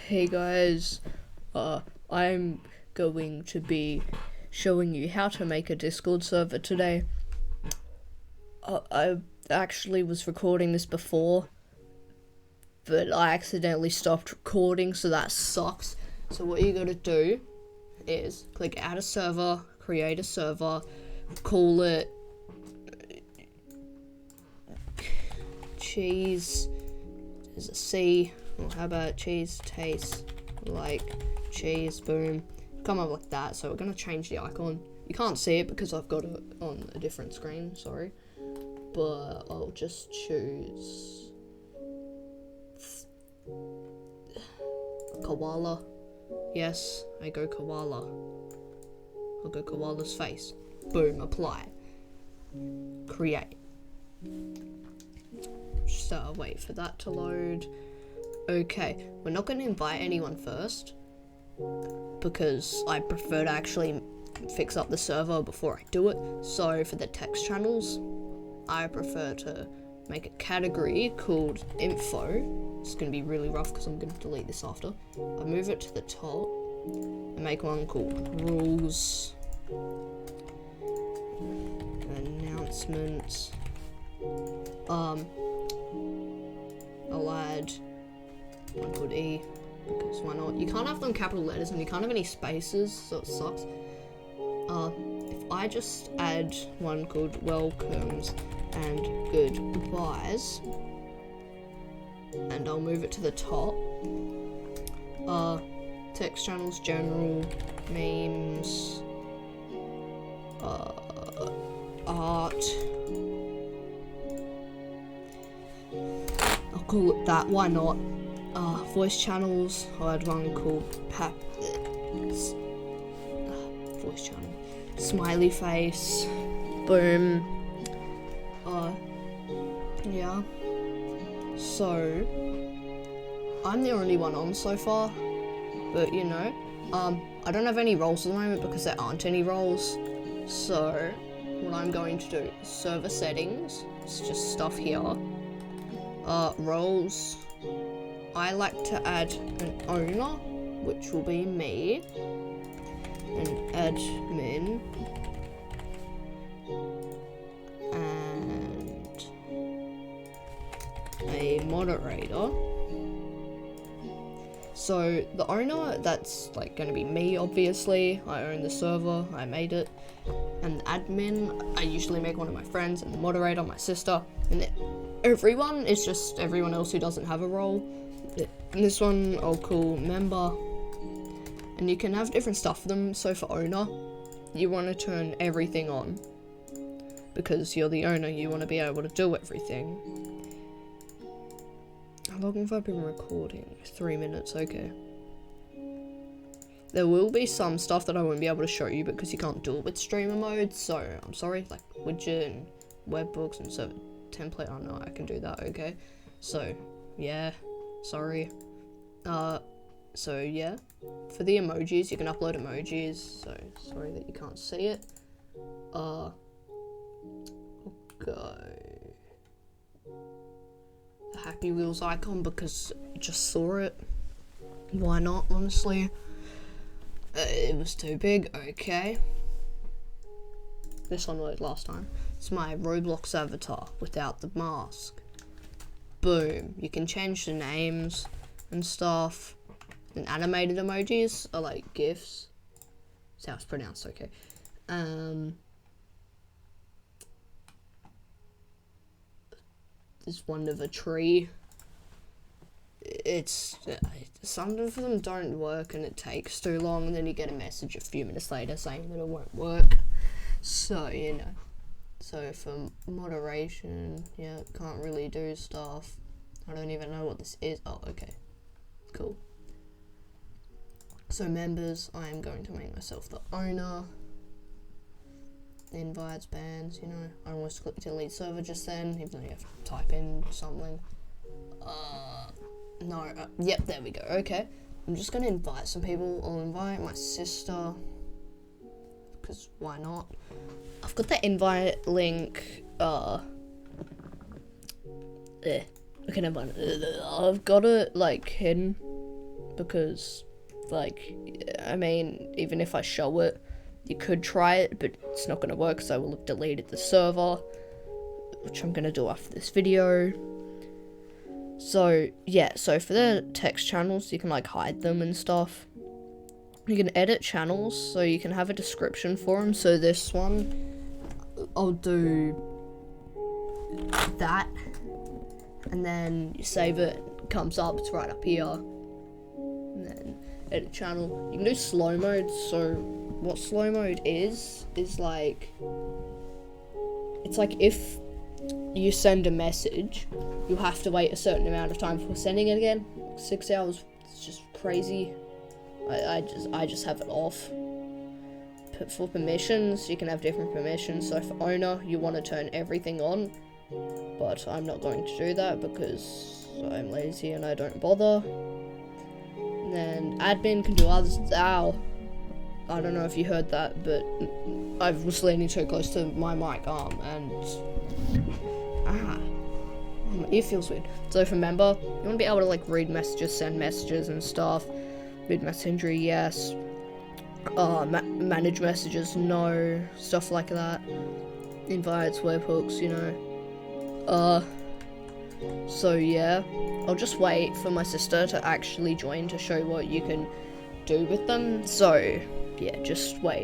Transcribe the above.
Hey guys, I'm going to be showing you how to make a Discord server today. I actually was recording this before, but I accidentally stopped recording, so that sucks. So what you gotta do is click add a server, create a server, call it cheese, there's a C, or how about cheese tastes like cheese, boom, come up like that. So we're gonna change the icon. You can't see it because I've got it on a different screen, sorry, but I'll just choose koala. Yes, I go koala. I'll go koala's face. Boom, apply. Create. Just wait for that to load. Okay, we're not going to invite anyone first because I prefer to actually fix up the server before I do it. So for the text channels, I prefer to make a category called info. It's going to be really rough because I'm going to delete this after. I move it to the top and make one called rules, announcements. I'll add one called E, because why not? You can't have them capital letters and you can't have any spaces, so it sucks. If I just add one called welcomes and goodbyes, and I'll move it to the top. Text channels, general, memes, art. I'll call it that, why not? Voice channels, I'll add one called voice channel, smiley face, boom. Yeah. So, I'm the only one on so far, but you know, I don't have any roles at the moment because there aren't any roles. So, what I'm going to do is server settings, it's just stuff here. Roles, I like to add an owner, which will be me, an admin, and a moderator. So the owner, that's like going to be me, obviously. I own the server, I made it. And the admin, I usually make one of my friends, and the moderator, my sister. And everyone is just everyone else who doesn't have a role. And this one I'll call member. And you can have different stuff for them. So for owner, you want to turn everything on. Because you're the owner, you want to be able to do everything. How long have I been recording? 3 minutes, okay. There will be some stuff that I won't be able to show you because you can't do it with streamer mode, so I'm sorry, like widget and webbooks and server template, oh no, I can do that, okay. So, yeah, sorry. So yeah, for the emojis, you can upload emojis, so sorry that you can't see it. I'll go the Happy Wheels icon because I just saw it. Why not, honestly? It was too big, okay. This one worked last time. It's my Roblox avatar without the mask. Boom. You can change the names and stuff. And animated emojis are like GIFs. That's how it's pronounced, okay. There's one of a tree. It's some of them don't work and it takes too long, and then you get a message a few minutes later saying that it won't work. So you know, so for moderation, yeah, can't really do stuff. I don't even know what this is. Oh, okay, cool. So members, I am going to make myself the owner. Invites, bans, you know, I almost clicked delete server just then, even though you have to type in something. Yep, there we go, okay. I'm just gonna invite some people. I'll invite my sister, because why not? I've got the invite link, okay, never mind. I've got it, like, hidden, because, like, I mean, even if I show it, you could try it, but it's not going to work because I will have deleted the server, which I'm going to do after this video. So, yeah, so for the text channels, you can, like, hide them and stuff. You can edit channels, so you can have a description for them. So this one, I'll do that, and then you save it, it comes up, it's right up here, and then edit channel. You can do slow mode. So what slow mode is like, it's like if you send a message, you have to wait a certain amount of time before sending it again. 6 hours, it's just crazy. I just have it off. For permissions, you can have different permissions. So for owner, you want to turn everything on, but I'm not going to do that because I'm lazy and I don't bother. And then admin can do others. Ow. I don't know if you heard that, but I was leaning too close to my mic arm and my ear feels weird. So for member, you want to be able to like read messages, send messages and stuff. Read messenger, yes. Manage messages, no. Stuff like that. Invites, webhooks, you know. So yeah, I'll just wait for my sister to actually join to show what you can do with them. So yeah, just wait.